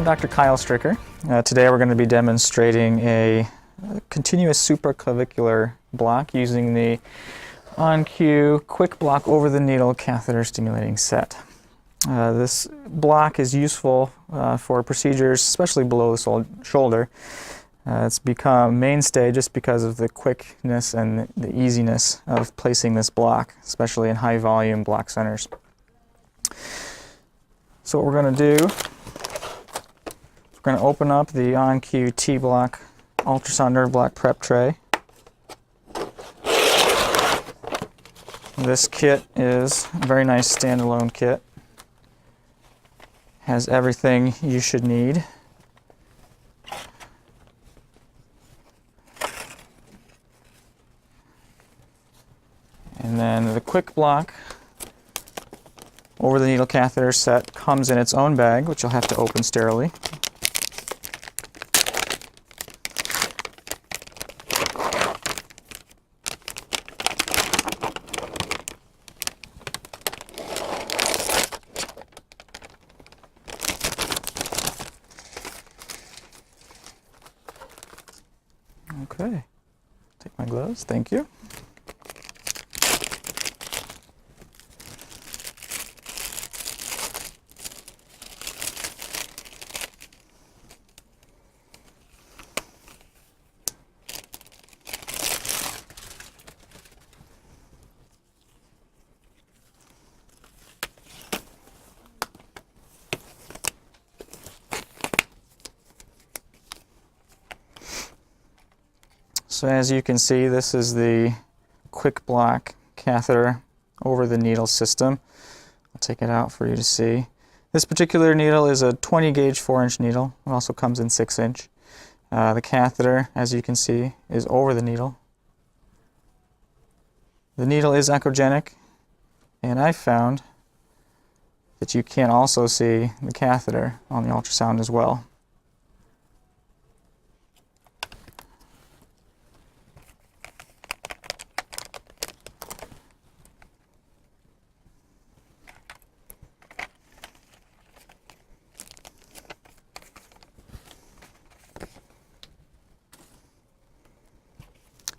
Dr. Kyle Stricker. Today we're going to be demonstrating a continuous supraclavicular block using the on-cue QuikBloc over-the-needle catheter stimulating set. This block is useful for procedures, especially below the shoulder. It's become a mainstay just because of the quickness and the easiness of placing this block, especially in high-volume block centers. So what we're going to do, we're going to open up the on-cue T-block ultrasound nerve block prep tray. This kit is a very nice standalone kit. Has everything you should need. And then the QuikBloc over-the-needle catheter set comes in its own bag, which you'll have to open sterilely. Okay, take my gloves, thank you. So as you can see, this is the QuikBloc catheter over the needle system. I'll take it out for you to see. This particular needle is a 20 gauge 4-inch needle. It also comes in 6-inch. The catheter, as you can see, is over the needle. The needle is echogenic, and I found that you can also see the catheter on the ultrasound as well.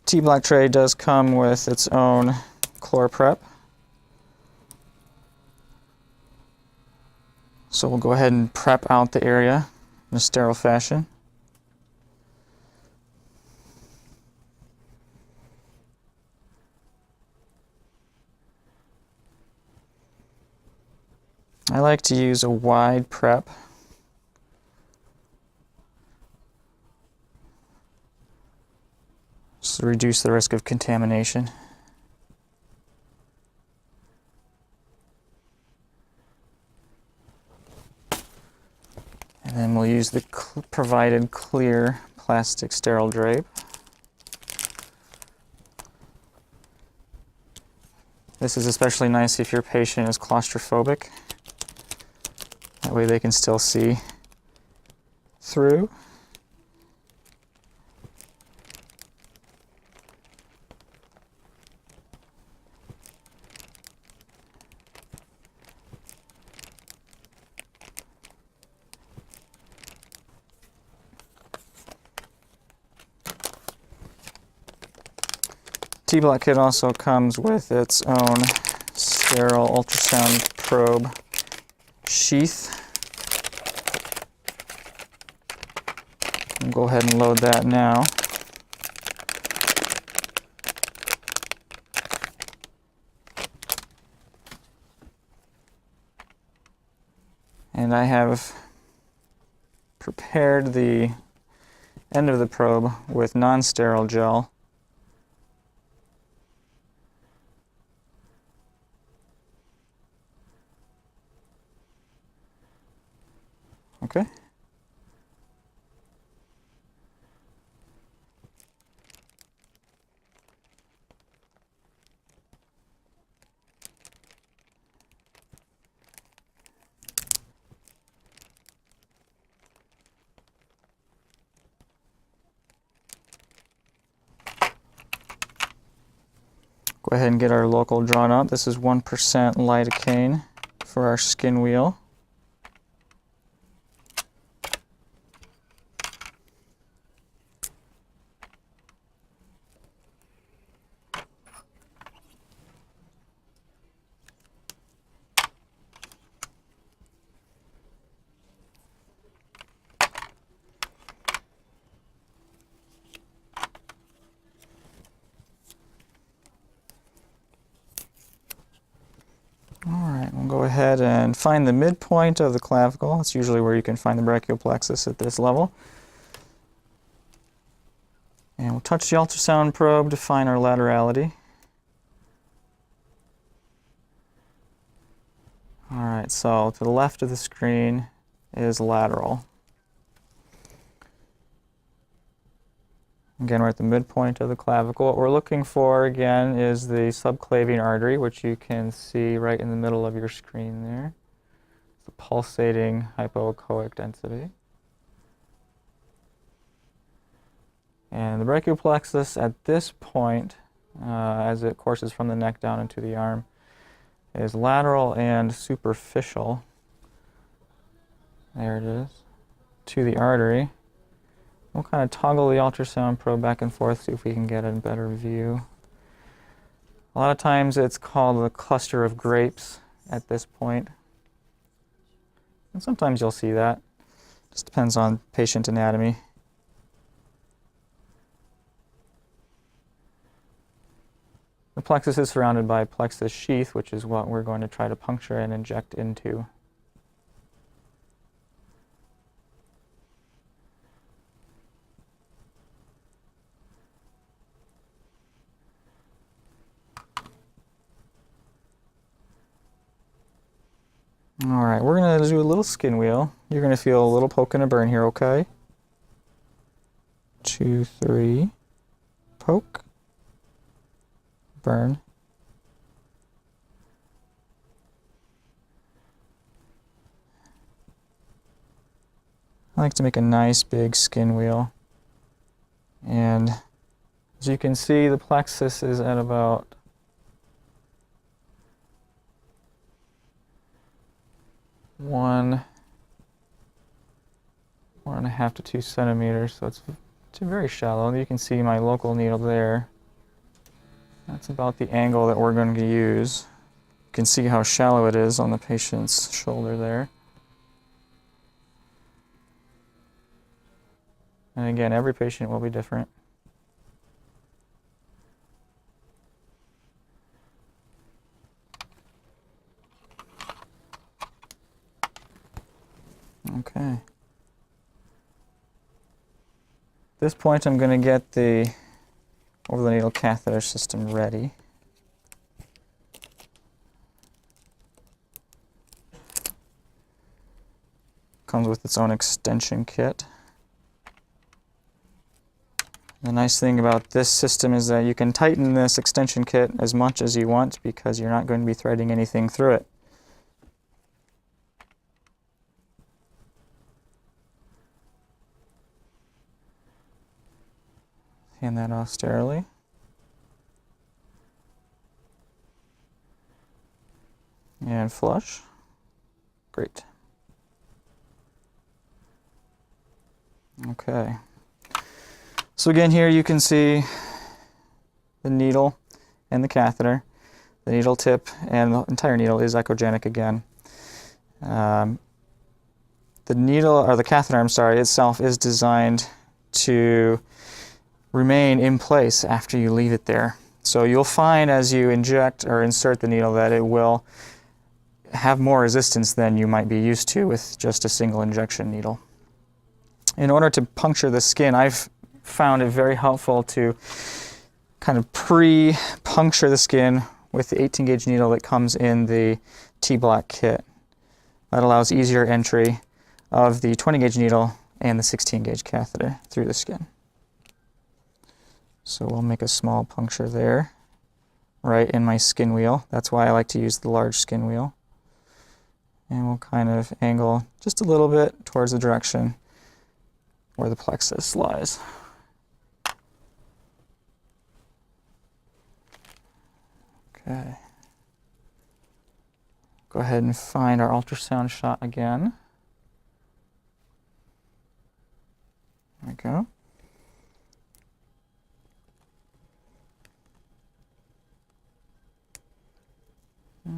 T-block tray does come with its own chlor prep. So we'll go ahead and prep out the area in a sterile fashion. I like to use a wide prep. To reduce the risk of contamination. And then we'll use the provided clear plastic sterile drape. This is especially nice if your patient is claustrophobic. That way they can still see through. T-block kit also comes with its own sterile ultrasound probe sheath. I'll go ahead and load that now. And I have prepared the end of the probe with non-sterile gel. Okay. Go ahead and get our local drawn up. This is 1% lidocaine for our skin wheel. we'll go ahead and find the midpoint of the clavicle. That's usually where you can find the brachial plexus at this level. And we'll touch the ultrasound probe to find our laterality. All right, so to the left of the screen is lateral. Again, we're at the midpoint of the clavicle. What we're looking for, again, is the subclavian artery, which you can see right in the middle of your screen there. It's a pulsating hypoechoic density. And the brachial plexus at this point, as it courses from the neck down into the arm, is lateral and superficial. There it is, to the artery. We'll kind of toggle the ultrasound probe back and forth, see if we can get a better view. A lot of times it's called the cluster of grapes at this point. And sometimes you'll see that. Just depends on patient anatomy. The plexus is surrounded by a plexus sheath, which is what we're going to try to puncture and inject into. All right, we're going to do a little skin wheel. You're going to feel a little poke and a burn here, okay? 2, 3, poke, burn. I like to make a nice big skin wheel. And as you can see, the plexus is at about 1.5 to 2 centimeters, so it's very shallow. You can see my local needle there. That's about the angle that we're going to use. You can see how shallow it is on the patient's shoulder there. And again, every patient will be different. Okay. At this point, I'm going to get the over-the-needle catheter system ready. Comes with its own extension kit. The nice thing about this system is that you can tighten this extension kit as much as you want because you're not going to be threading anything through it. Hand that off sterilely. And flush. Great. Okay. So again, here you can see the needle and the catheter. The needle tip and the entire needle is echogenic again. The needle, or the catheter, I'm sorry, itself is designed to remain in place after you leave it there. So you'll find as you inject or insert the needle that it will have more resistance than you might be used to with just a single injection needle. In order to puncture the skin, I've found it very helpful to kind of pre-puncture the skin with the 18 gauge needle that comes in the T-block kit. That allows easier entry of the 20 gauge needle and the 16 gauge catheter through the skin. So we'll make a small puncture there, right in my skin wheel. That's why I like to use the large skin wheel. And we'll kind of angle just a little bit towards the direction where the plexus lies. Okay. Go ahead and find our ultrasound shot again. There we go.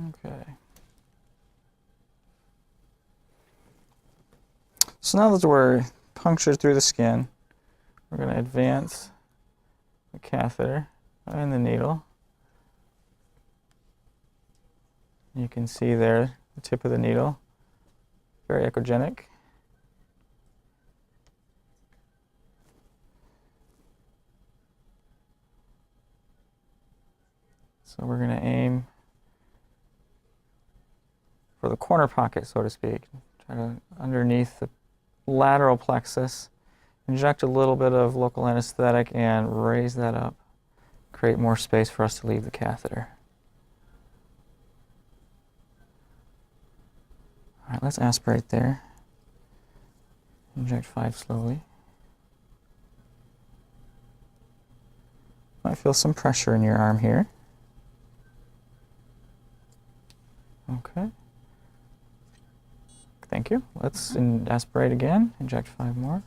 Okay. So now that we're punctured through the skin, we're going to advance the catheter and the needle. You can see there the tip of the needle. Very echogenic. So we're going to aim for the corner pocket, so to speak. Try to, underneath the lateral plexus, inject a little bit of local anesthetic and raise that up. Create more space for us to leave the catheter. All right, let's aspirate there. Inject 5 slowly. Might feel some pressure in your arm here. Okay. Thank you. Let's aspirate again. Inject 5 more.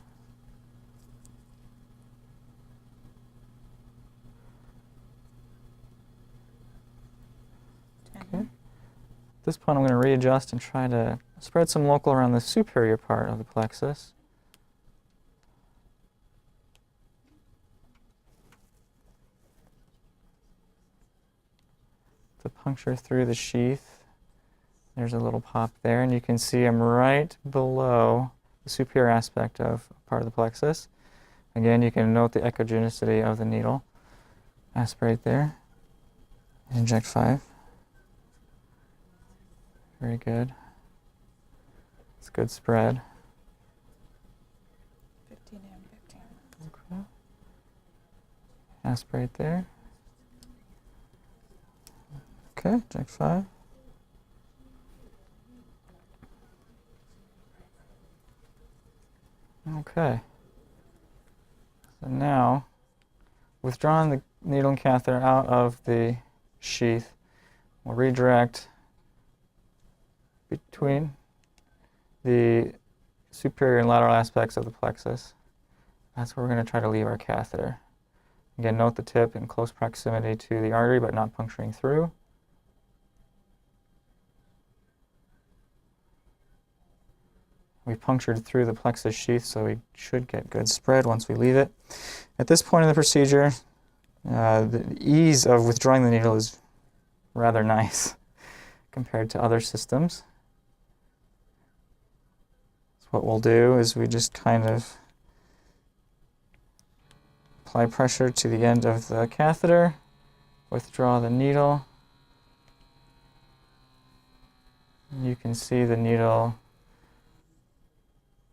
Okay. At this point, I'm going to readjust and try to spread some local around the superior part of the plexus. To puncture through the sheath. There's a little pop there, and you can see I'm right below the superior aspect of part of the plexus. Again, you can note the echogenicity of the needle. Aspirate there. Inject 5. Very good. It's good spread. 15 and 15. Okay. Aspirate there. Okay, inject 5. Okay. So now, withdrawing the needle and catheter out of the sheath, we'll redirect between the superior and lateral aspects of the plexus. That's where we're going to try to leave our catheter. Again, note the tip in close proximity to the artery, but not puncturing through. We punctured through the plexus sheath, so we should get good spread once we leave it. At this point in the procedure, the ease of withdrawing the needle is rather nice compared to other systems. So what we'll do is we just kind of apply pressure to the end of the catheter, withdraw the needle. You can see the needle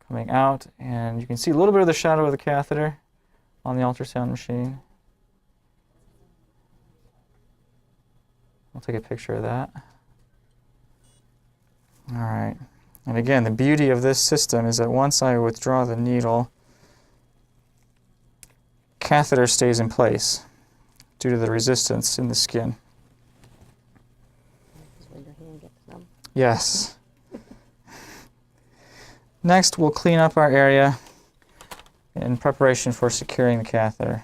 coming out, and you can see a little bit of the shadow of the catheter on the ultrasound machine. I'll take a picture of that. All right. And again, the beauty of this system is that once I withdraw the needle, catheter stays in place due to the resistance in the skin. Yes. Next, we'll clean up our area in preparation for securing the catheter.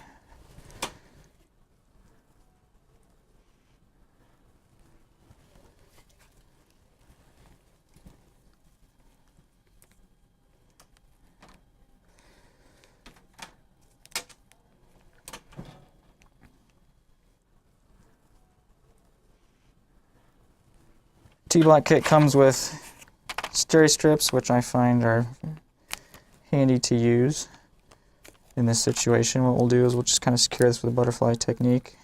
QuikBloc kit comes with steri strips, which I find are handy to use in this situation. What we'll do is we'll just kind of secure this with a butterfly technique.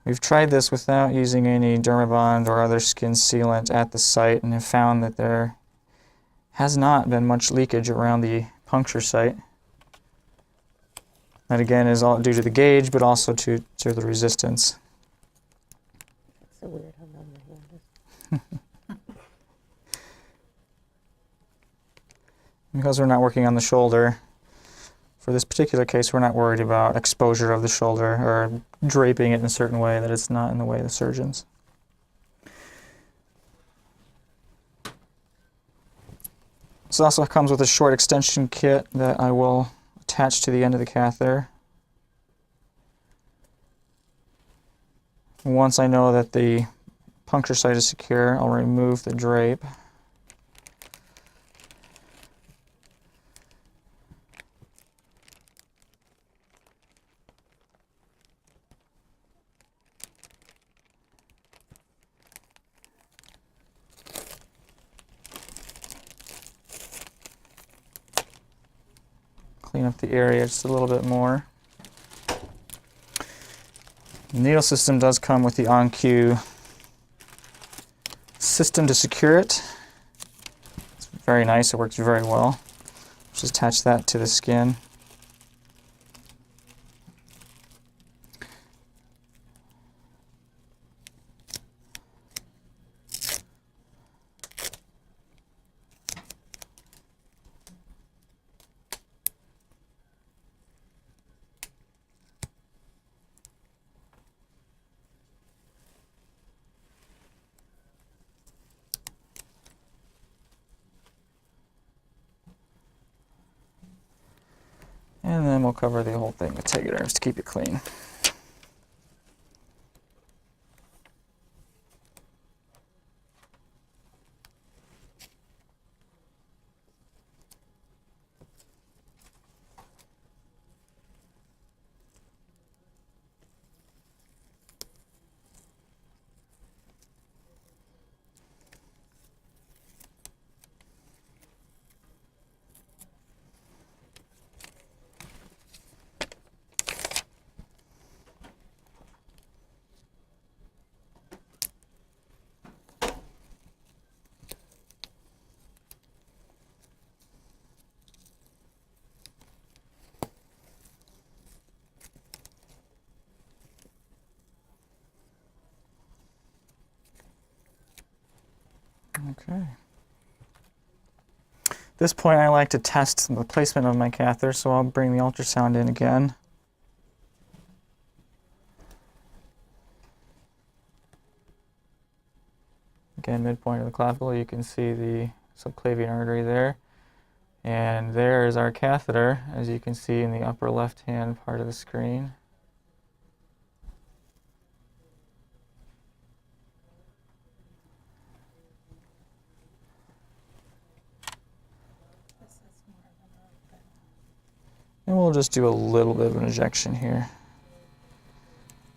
We've tried this without using any Dermabond or other skin sealant at the site and have found that there has not been much leakage around the puncture site. That again is all due to the gauge, but also to the resistance. It's so weird how numb the hand is. Because we're not working on the shoulder, for this particular case we're not worried about exposure of the shoulder or draping it in a certain way that it's not in the way of the surgeons. This also comes with a short extension kit that I will attach to the end of the catheter. Once I know that the puncture site is secure, I'll remove the drape. clean up the area just a little bit more. The needle system does come with the on-cue system to secure it. It's very nice, it works very well. Just attach that to the skin. And then we'll cover the whole thing with Catheter to keep it clean. Okay. At this point, I like to test the placement of my catheter, so I'll bring the ultrasound in again. Again, midpoint of the clavicle, you can see the subclavian artery there. And there is our catheter, as you can see in the upper left-hand part of the screen. And we'll just do a little bit of an injection here.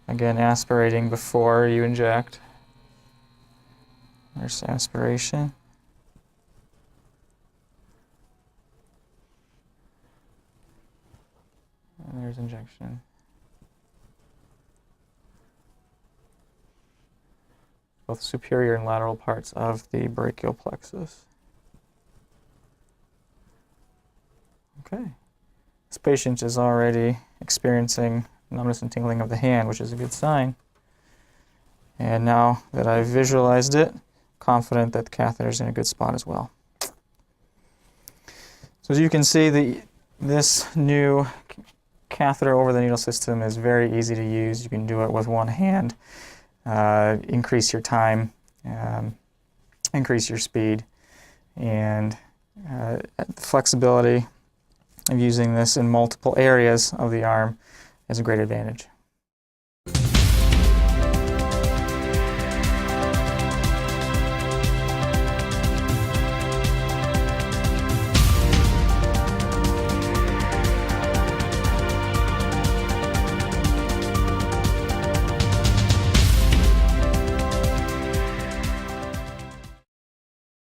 Again, aspirating before you inject. There's aspiration. And there's injection. Both superior and lateral parts of the brachial plexus. Okay. This patient is already experiencing numbness and tingling of the hand, which is a good sign. And now that I've visualized it, confident that the catheter is in a good spot as well. So as you can see, this new catheter over the needle system is very easy to use. You can do it with one hand, increase your time, increase your speed, and the flexibility of using this in multiple areas of the arm is a great advantage.